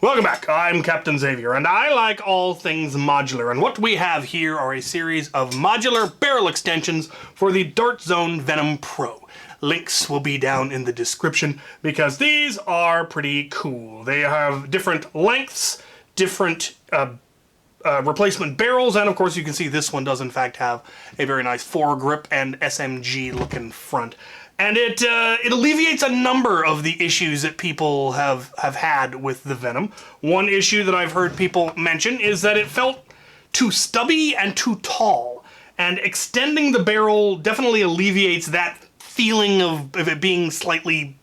Welcome back, I'm Captain Xavier, and I like all things modular, and what we have here are a series of modular barrel extensions for the Dart Zone Venom Pro. Links will be down in the description, because these are pretty cool. They have different lengths, different replacement barrels, and of course you can see this one does in fact have a very nice foregrip and SMG looking front. And it alleviates a number of the issues that people have had with the Venom. One issue that I've heard people mention is that it felt too stubby and too tall. And extending the barrel definitely alleviates that feeling of it being slightly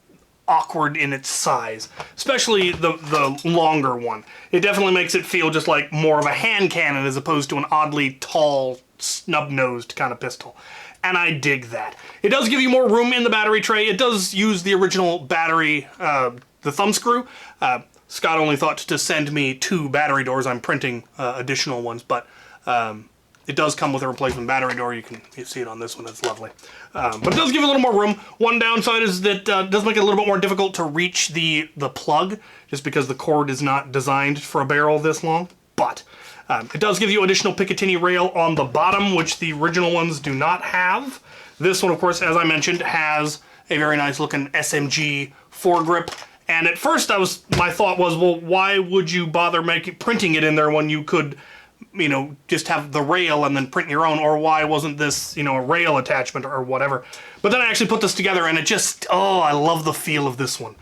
awkward in its size, especially the longer one. It definitely makes it feel just like more of a hand cannon as opposed to an oddly tall, snub-nosed kind of pistol. And I dig that. It does give you more room in the battery tray. It does use the original battery, the thumb screw. Scott only thought to send me 2 battery doors. I'm printing additional ones, but it does come with a replacement battery door. You see it on this one. It's lovely. But it does give you a little more room. One downside is that it does make it a little bit more difficult to reach the plug, just because the cord is not designed for a barrel this long. But it does give you additional Picatinny rail on the bottom, which the original ones do not have. This one, of course, as I mentioned, has a very nice looking SMG foregrip. And at first my thought was, well, why would you bother printing it in there when you could, just have the rail and then print your own, or why wasn't this, a rail attachment or whatever. But then I actually put this together and it just, I love the feel of this one.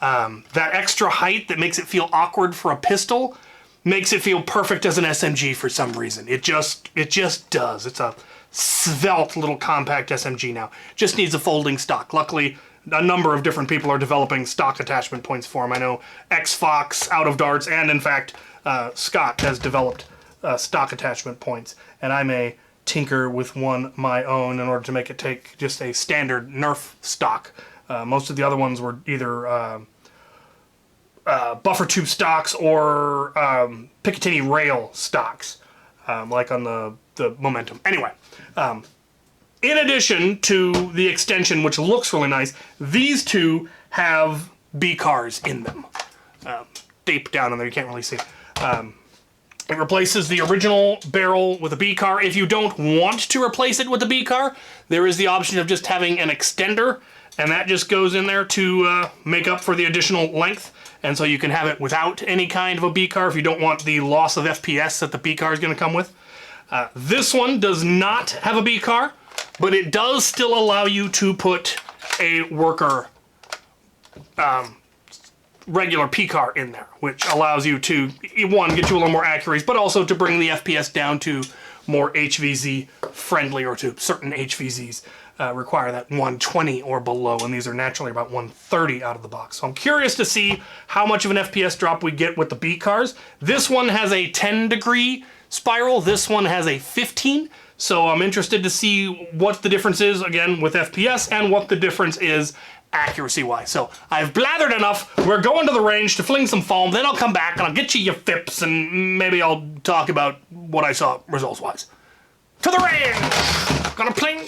That extra height that makes it feel awkward for a pistol makes it feel perfect as an SMG for some reason. It just does. It's a svelte little compact SMG now. Just needs a folding stock. Luckily, a number of different people are developing stock attachment points for them. I know X-Fox, Out of Darts, and in fact, Scott has developed stock attachment points. And I may tinker with one my own in order to make it take just a standard Nerf stock. Most of the other ones were either buffer tube stocks or Picatinny rail stocks, like on the Momentum. Anyway, in addition to the extension, which looks really nice, these two have BCARs in them. Deep down in there, you can't really see. It replaces the original barrel with a BCAR. If you don't want to replace it with a BCAR, there is the option of just having an extender, and that just goes in there to make up for the additional length. And so you can have it without any kind of a BCAR if you don't want the loss of FPS that the BCAR is going to come with. This one does not have a BCAR, but it does still allow you to put a worker regular PCAR in there, which allows you to, one, get you a little more accuracy, but also to bring the FPS down to more HVZ friendly, or to certain HVZs require that 120 or below, and these are naturally about 130 out of the box. So I'm curious to see how much of an FPS drop we get with the BCARs. This one has a 10-degree spiral, this one has a 15, so I'm interested to see what the difference is, again, with FPS, and what the difference is accuracy-wise. So I've blathered enough. We're going to the range to fling some foam, then I'll come back and I'll get you your fips, and maybe I'll talk about what I saw results-wise. To the range! Gonna pling!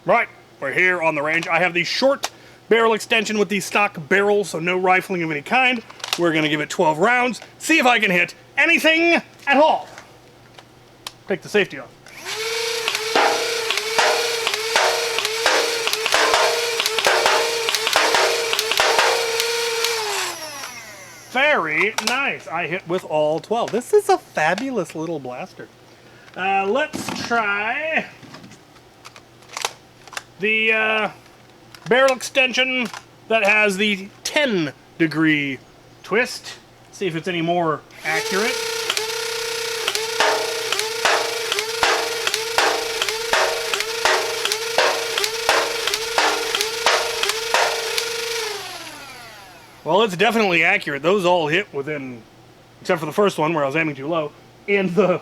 Right, we're here on the range. I have the short barrel extension with the stock barrel, so no rifling of any kind. We're gonna give it 12 rounds, see if I can hit anything at all. Take the safety off. Very nice. I hit with all 12. This is a fabulous little blaster. Let's try the barrel extension that has the 10-degree twist. See if it's any more accurate. Well, it's definitely accurate. Those all hit within, except for the first one where I was aiming too low, in the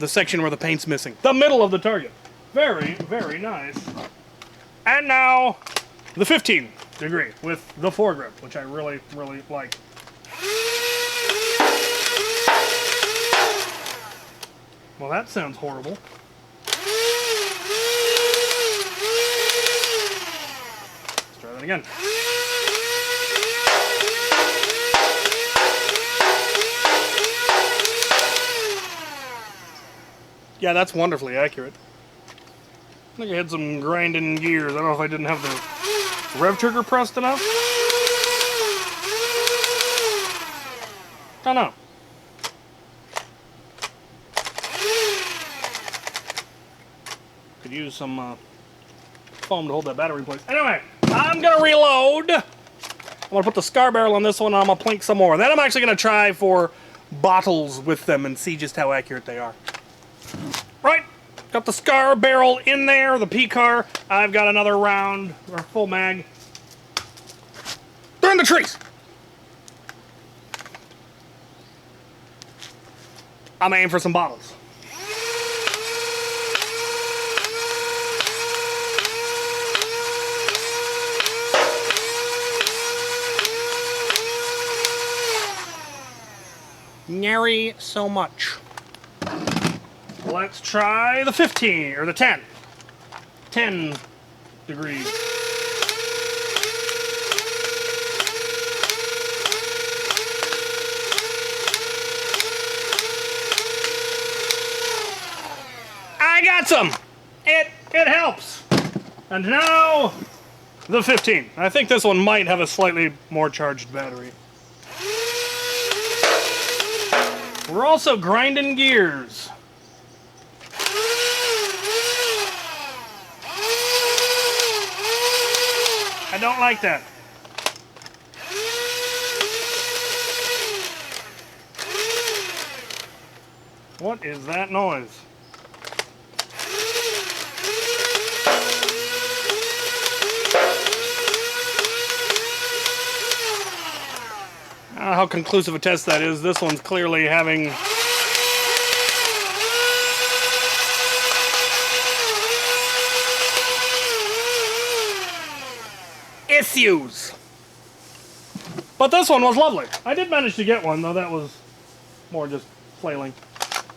section where the paint's missing. The middle of the target. Very, very nice. And now, the 15-degree with the foregrip, which I really, really like. Well, that sounds horrible. Let's try that again. Yeah, that's wonderfully accurate. I think I had some grinding gears. I don't know if I didn't have the rev trigger pressed enough. I don't know. Could use some foam to hold that battery in place. Anyway, I'm going to reload. I'm going to put the scar barrel on this one, and I'm going to plink some more. Then I'm actually going to try for bottles with them and see just how accurate they are. Right. Got the scar barrel in there, the BCAR. I've got another round, or full mag. They're in the trees. I'm aiming for some bottles. Nary so much. Let's try the 15, or the 10. 10 degrees. I got some! It helps. And now, the 15. I think this one might have a slightly more charged battery. We're also grinding gears. I don't like that. What is that noise? I don't know how conclusive a test that is. This one's clearly having issues. But this one was lovely. I did manage to get one, though that was more just flailing.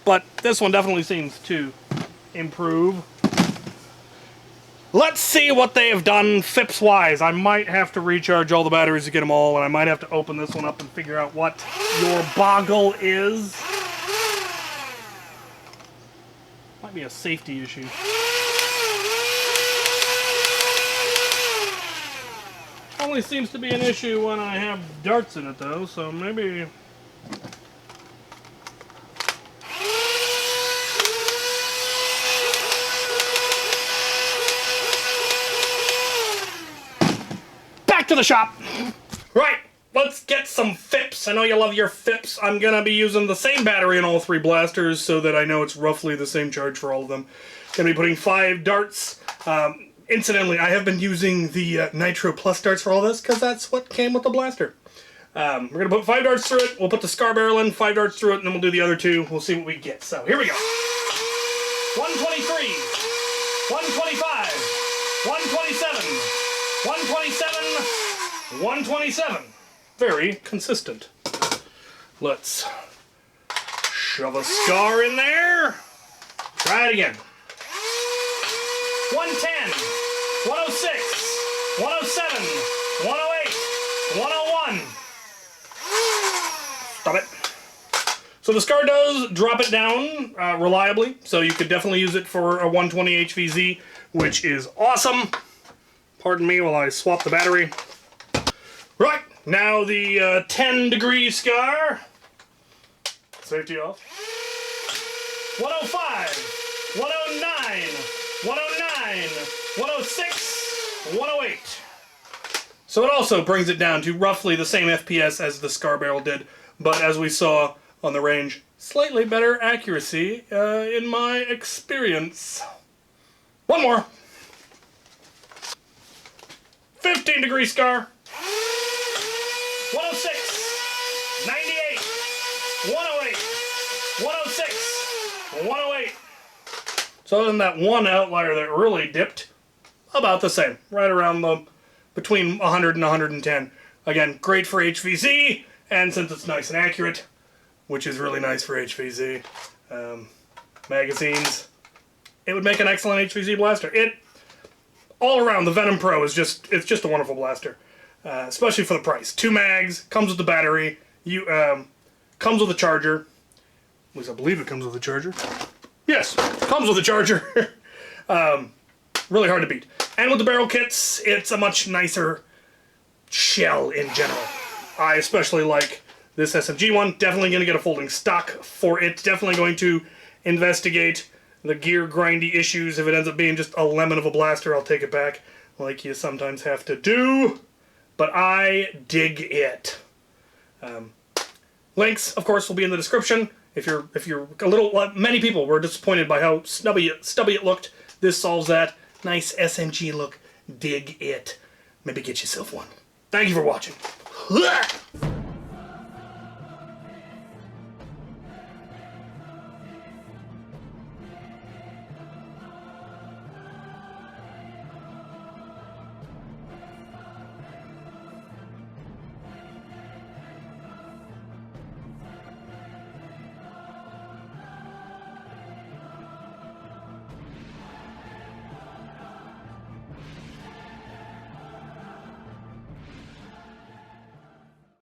But this one definitely seems to improve. Let's see what they have done FIPS-wise. I might have to recharge all the batteries to get them all, and I might have to open this one up and figure out what your boggle is. Might be a safety issue. Only seems to be an issue when I have darts in it, though, so maybe... Back to the shop! Right, let's get some FIPS. I know you love your FIPS. I'm gonna be using the same battery in all three blasters so that I know it's roughly the same charge for all of them. Gonna be putting 5 darts. Incidentally, I have been using the Nitro Plus darts for all this because that's what came with the blaster. We're going to put 5 darts through it. We'll put the scar barrel in, 5 darts through it, and then we'll do the other 2. We'll see what we get. So, here we go. 123, 125, 127, 127, 127. Very consistent. Let's shove a scar in there. Try it again. 110, 106, 107, 108, 101. Stop it. So the scar does drop it down reliably, so you could definitely use it for a 120 HVZ, which is awesome. Pardon me while I swap the battery. Right, now the 10 degree scar. Safety off. 105, 109, 109, 106, 108. So it also brings it down to roughly the same FPS as the scar barrel did, but as we saw on the range, slightly better accuracy in my experience. One more. 15 degree scar. 106, 98, 108, 106, 108. So other than that one outlier that really dipped, about the same. Right around the between 100 and 110. Again, great for HVZ, and since it's nice and accurate, which is really nice for HVZ, magazines, it would make an excellent HVZ blaster. All around, the Venom Pro is just a wonderful blaster, especially for the price. 2 mags, comes with the battery, comes with a charger. At least I believe it comes with a charger. Yes, comes with a charger. Really hard to beat. And with the barrel kits, it's a much nicer shell in general. I especially like this SMG one. Definitely going to get a folding stock for it. Definitely going to investigate the gear grindy issues. If it ends up being just a lemon of a blaster, I'll take it back, like you sometimes have to do. But I dig it. Links, of course, will be in the description. If you're a little, many people were disappointed by how stubby it looked. This solves that. Nice SMG look. Dig it. Maybe get yourself one. Thank you for watching.